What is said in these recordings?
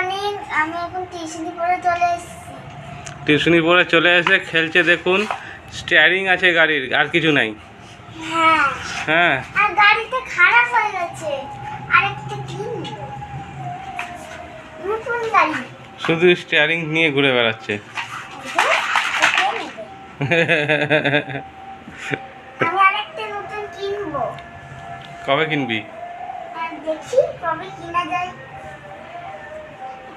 Morning. আমি এখন টিউশনি পড়ে চলে এসেছি। টিউশনি পড়ে চলে এসে খেলছে। দেখুন, স্টিয়ারিং আছে গাড়ির, আর কিছু নাই। হ্যাঁ হ্যাঁ, আর গাড়িটা খারাপ হয়ে গেছে, আরেকটা কিনবো, নতুন গাড়ি। শুধু স্টিয়ারিং নিয়ে ঘুরে বেড়াচ্ছে। আমি আরেকটা নতুন কিনবো। কবে কিনবি? আর দেখি কবে কিনা যায়।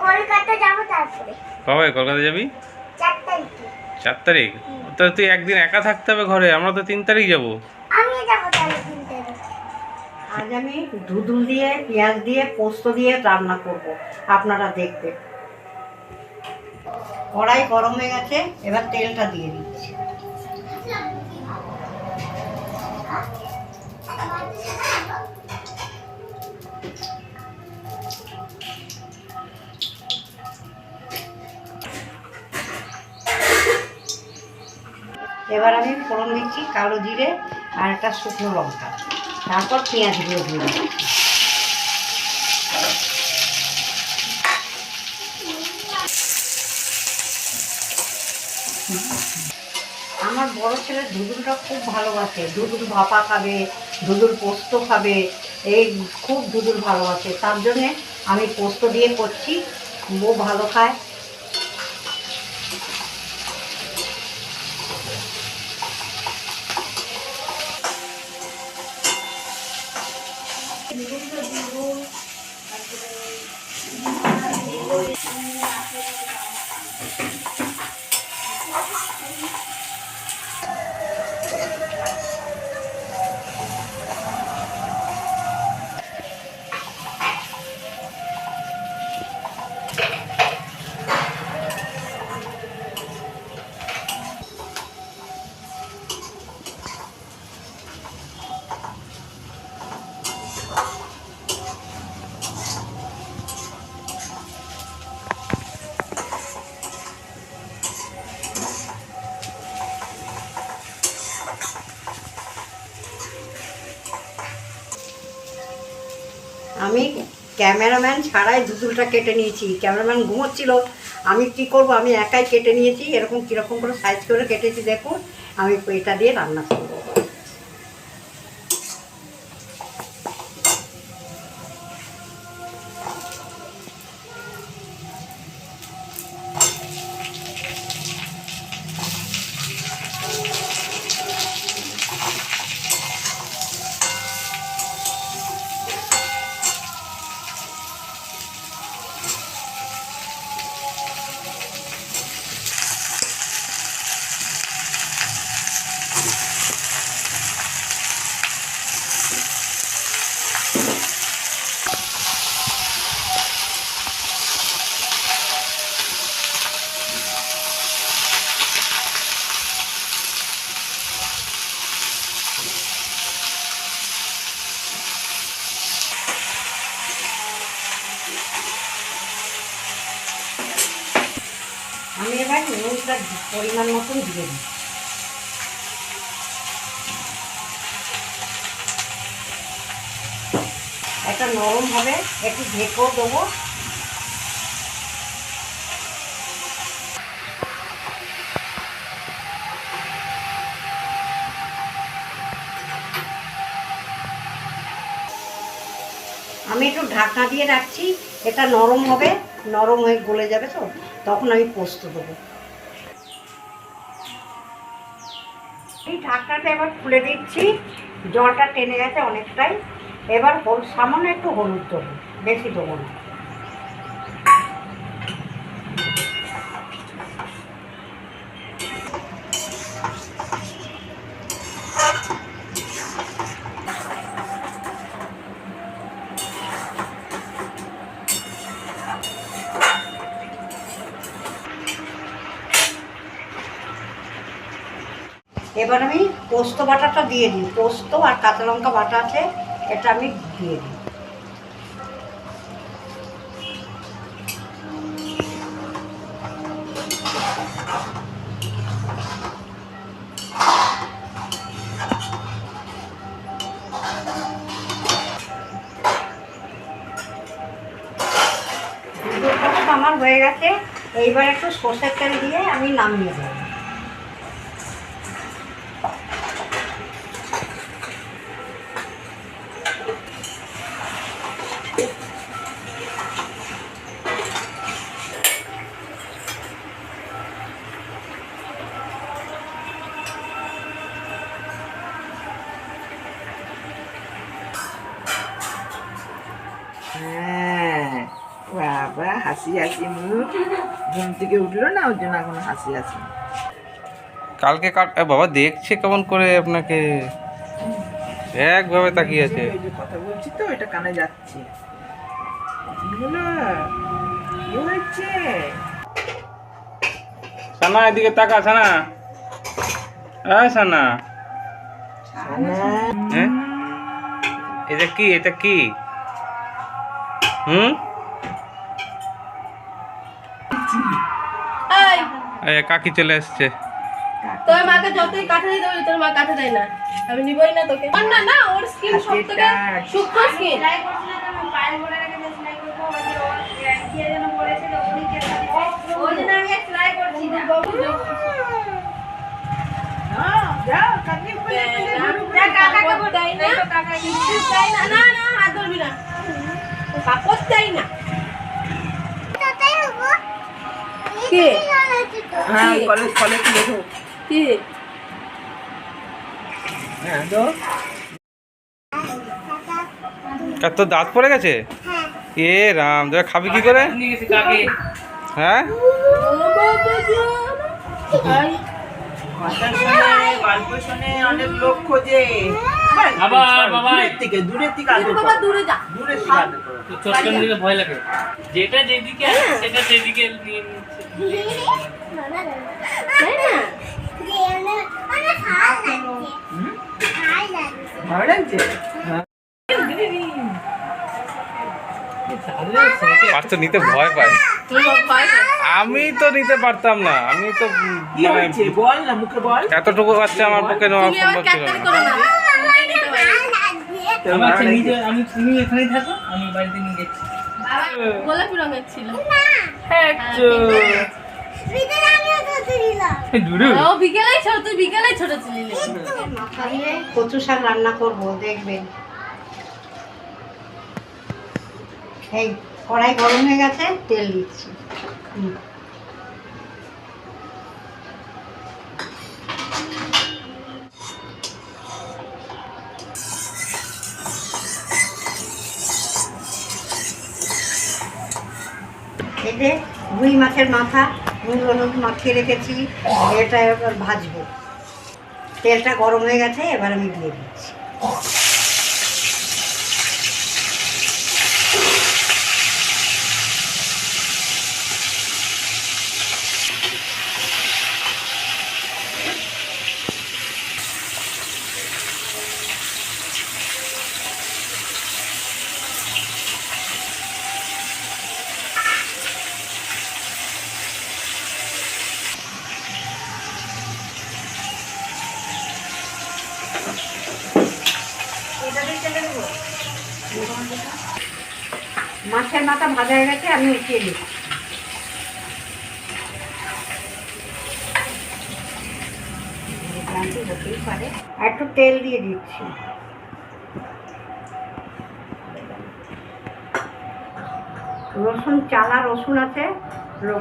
কলকাতা যাবো তারপরে। কবে কলকাতা যাবি? 4 তারিখে। 4 তারিখ? তাহলে তুই একদিন একা থাকতে হবে ঘরে। আমরা তো 3 তারিখ যাবো। আমি যাবো তাহলে 3 তারিখ। আজ আমি ধুদুল দিয়ে পেঁয়াজ দিয়ে পোস্ত দিয়ে রান্না করব, আপনারা দেখবেন। কড়াই গরম হয়ে গেছে, এবার তেলটা দিয়ে দিচ্ছি। এবার আমি ফোড়ন দিচ্ছি কালো জিরে আর একটা শুকনো লঙ্কা, তারপর পেঁয়াজগুলো দিয়ে দিচ্ছি। আমার বড় ছেলে ধুদুলটা খুব ভালোবাসে, ধুদুল ভাপা খাবে, ধুদুল পোস্ত খাবে, এই খুব ধুদুল ভালোবাসে। তার জন্যে আমি পোস্ত দিয়ে করছি, ও ভালো খায়। আমি ক্যামেরাম্যান ছাড়াই ধুদুলটা কেটে নিয়েছি। ক্যামেরাম্যান ঘুমোচ্ছিল, আমি কি করব, আমি একাই কেটে নিয়েছি। এরকম কীরকম করে সাইজ করে কেটেছি দেখুন। আমি এটা দিয়ে রান্না করব। আমি এবার নুনটা পরিমাণ মতন দিয়ে দিই। একটা নরম হবে, একটু ঢেকেও দেবো। আমি একটু ঢাকনা দিয়ে রাখছি, এটা নরম হবে, নরম হয়ে গলে যাবে, তো তখন আমি পোস্ত দেবো। এই ঢাকনাটা এবার খুলে দিচ্ছি। জলটা টেনে গেছে অনেকটাই। এবার সামান্য একটু হলুদ দেবো, বেশি দেবো না। এবার আমি পোস্ত বাটাটা দিয়ে দিই। পোস্ত আর কাঁচা লঙ্কা বাটা আছে, এটা আমি দিয়ে দিই। আমার হয়ে গেছে। এইবার একটু সর্ষের তেল দিয়ে আমি নামিয়ে দেবো। হ্যাঁ, বাবা হাসি হাসি মুখ, ঘুম থেকে উঠলো না ওর জন্য এখন হাসি হাসি। কালকে বাবা দেখছে কেমন করে আপনাকে, একভাবে তাকিয়ে আছে। এই যে কথা বলছি তো এটা কানে যাচ্ছে। কি হলো? কি হয়েছে? সানা এদিকে তাকা, সানা। সানা, হ্যাঁ এটা কি, এটা কি? কাকি চলে আসছে। তোর মাকে যতই কাঠে দিতে বলি তোর মা কাঠে দেয় না, আমি নিবই না তোকে। না না, ওর স্কিন সব থেকে সূক্ষ্ম স্কিন। যাও, কাকে বলে না না, হাত ধরবি না, কাপড় চাই না। কে? হ্যাঁ, কলেজ কলেজ লেখো। কি? হ্যাঁ তো তোর দাঁত পড়ে গেছে? এ রাম, তোরা খাবি কি করে? হ্যাঁ, কথা শোনে, গল্প শোনে, অনেক লোক খোঁজে। দূরের থেকে আদর বাবা করো। দূরে যা। দূরের থেকে আদর করো। চটকানোর দিকে ভয় লাগে, যেটা যেদিকে আছে সেটা সেদিকে নিয়ে নিচ্ছে। তাই না? ভালো লাগছে? পারতো নিতে ভয় পায়। তুই ভয় পাস? আমি তো নিতে পারতাম না, আমি তো কি হয়েছে? বল না, মুখে বল। এতটুকু বাচ্চা আমার পক্ষে নেওয়া তুমি আমার সম্ভব ছিল ক্যাপ্টেন না। করো না, নিজে নিতে পারি। আমার আচ্ছা নিজে আমি, তুমি এখানেই থাকো, আমি বাড়িতে নিয়ে যাচ্ছি। বাবা গোলাপি রঙের ছিল। দূরে ও বিকেলেই ছোট, তুই বিকেলেই ছোট ছিলি। মাথা দিয়ে কচু শাক রান্না করবো, দেখবেন। এই কড়াই গরম হয়ে গেছে, তেল দিচ্ছি। এই যে রুই মাছের মাথা নুন হলুদ মাখিয়ে রেখেছি, এটা এবার ভাজবো। তেলটা গরম হয়ে গেছে, এবার আমি দিয়ে দিচ্ছি। মাছের মাথা ভাজা হয়ে গেছে, আমি উঠিয়ে দিচ্ছি। হতেই পারে, একটু তেল দিয়ে দিচ্ছি। রসুন, চালা রসুন আছে,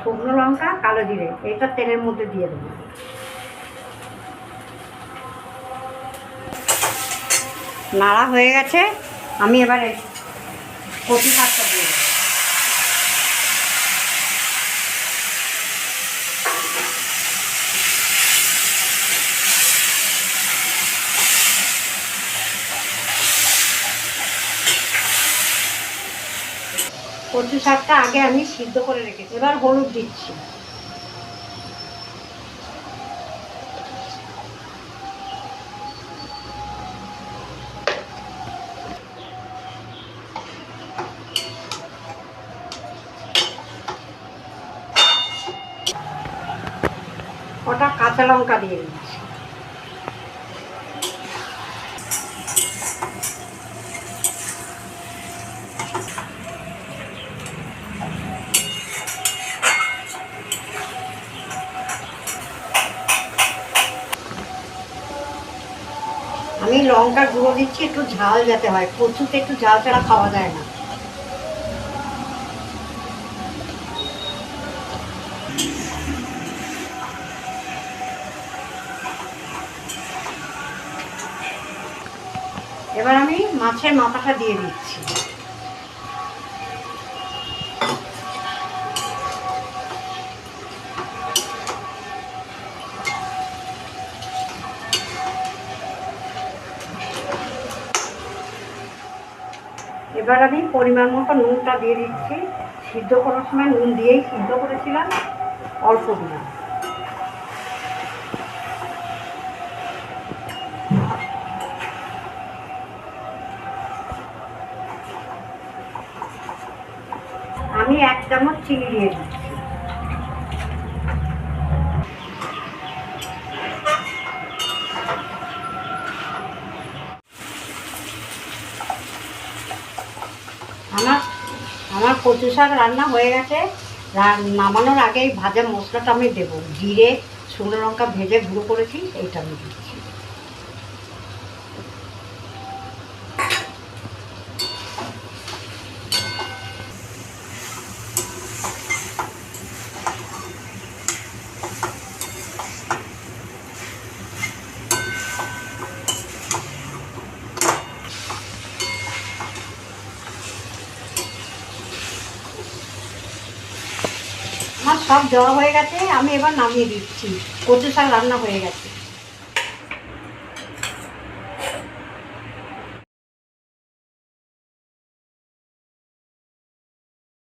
শুকনো লঙ্কা, কালো জিরে, এটা তেলের মধ্যে দিয়ে দেবো। নাড়া হয়ে গেছে, আমি এবারে কচু শাকটা দিয়ে দেবো। কচু শাকটা আগে আমি সিদ্ধ করে রেখেছি, এবার হলুদ দিচ্ছি। ওটা কাঁচা লঙ্কা দিয়ে দিচ্ছি। লঙ্কার গুঁড়ো দিচ্ছি একটু ঝাল যাতে হয়, কচুতে একটু ঝাল ছাড়া খাওয়া যায় না। এবার আমি মাছের মাথাটা দিয়ে দিচ্ছি। এবার আমি পরিমাণ মতো নুনটা দিয়ে দিচ্ছি। সিদ্ধ করার সময় নুন দিয়েই সিদ্ধ করেছিলাম, অল্প দিলাম। আমি 1 চামচ চিনি দিয়ে দিচ্ছি। আমার কচু শাক রান্না হয়ে গেছে। নামানোর আগেই ভাজা মশলাটা আমি দেবো। জিরে, শুকনো লঙ্কা ভেজে গুঁড়ো করেছি, এইটা আমি দিচ্ছি। আমার সব দেওয়া হয়ে গেছে, আমি এবার নামিয়ে দিচ্ছি। কচু শাক রান্না হয়ে গেছে।